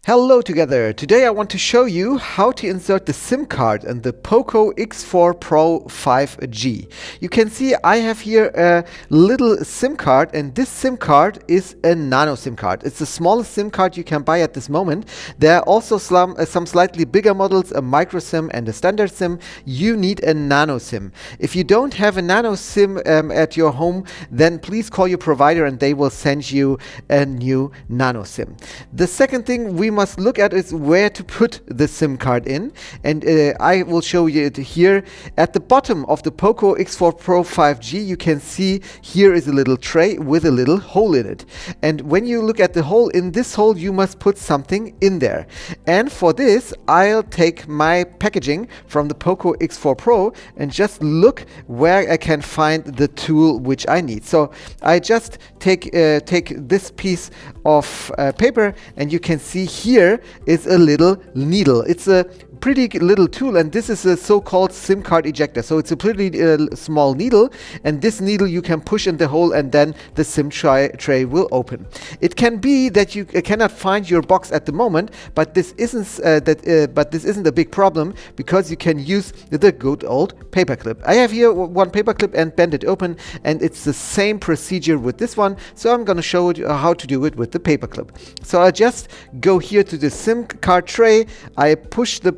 Hello together! Today I want to show you how to insert the SIM card in the POCO X4 Pro 5G. You can see I have here a little SIM card, and this SIM card is a nano SIM card. It's the smallest SIM card you can buy at this moment. There are also some slightly bigger models, a micro SIM and a standard SIM. You need a nano SIM. If you don't have a nano SIM at your home, then please call your provider and they will send you a new nano SIM. The second thing we must look at is where to put the SIM card in, and I will show you it here. At the bottom of the POCO X4 Pro 5G, you can see here is a little tray with a little hole in it, and when you look at the hole, in this hole you must put something in there. And for this I'll take my packaging from the POCO X4 Pro and just look where I can find the tool which I need. So I just take this piece of paper, and you can see here is a little needle. It's a pretty little tool, and this is a so-called SIM card ejector. So it's a pretty small needle, and this needle you can push in the hole, and then the SIM tray will open. It can be that you cannot find your box at the moment, but this isn't a big problem, because you can use the good old paperclip. I have here one paperclip and bend it open, and it's the same procedure with this one. So I'm going to show you how to do it with the paperclip. So I just go here to the SIM card tray. I push the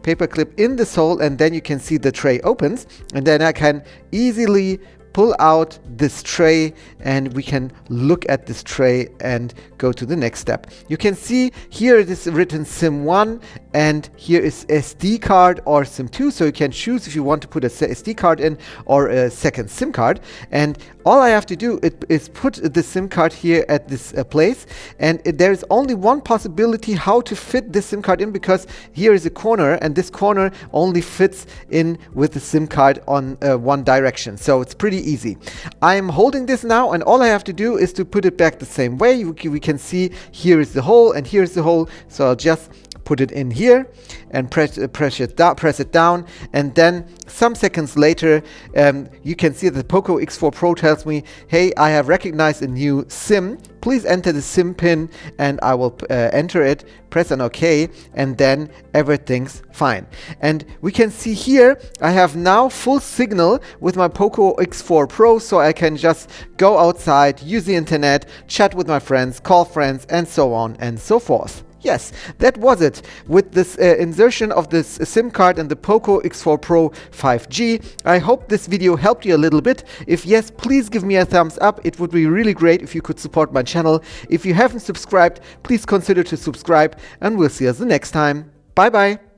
paperclip in this hole, and then you can see the tray opens, and then I can easily pull out this tray, and we can look at this tray and go to the next step. You can see here it is written SIM1, and here is SD card or SIM2, so you can choose if you want to put a SD card in or a second SIM card. And all I have to do is put the SIM card here at this place, and there is only one possibility how to fit this SIM card in, because here is a corner, and this corner only fits in with the SIM card on one direction. So it's pretty easy. I'm holding this now, and all I have to do is to put it back the same way. We can see here is the hole and here is the hole, so I'll just put it in here and press it down, and then some seconds later you can see that the POCO X4 Pro tells me, hey, I have recognized a new SIM. Please enter the SIM pin, and I will enter it, press on OK, and then everything's fine. And we can see here I have now full signal with my POCO X4 Pro, so I can just go outside, use the internet, chat with my friends, call friends, and so on and so forth. Yes, that was it with this insertion of this SIM card and the POCO X4 Pro 5G. I hope this video helped you a little bit. If yes, please give me a thumbs up. It would be really great if you could support my channel. If you haven't subscribed, please consider to subscribe, and we'll see us the next time. Bye bye.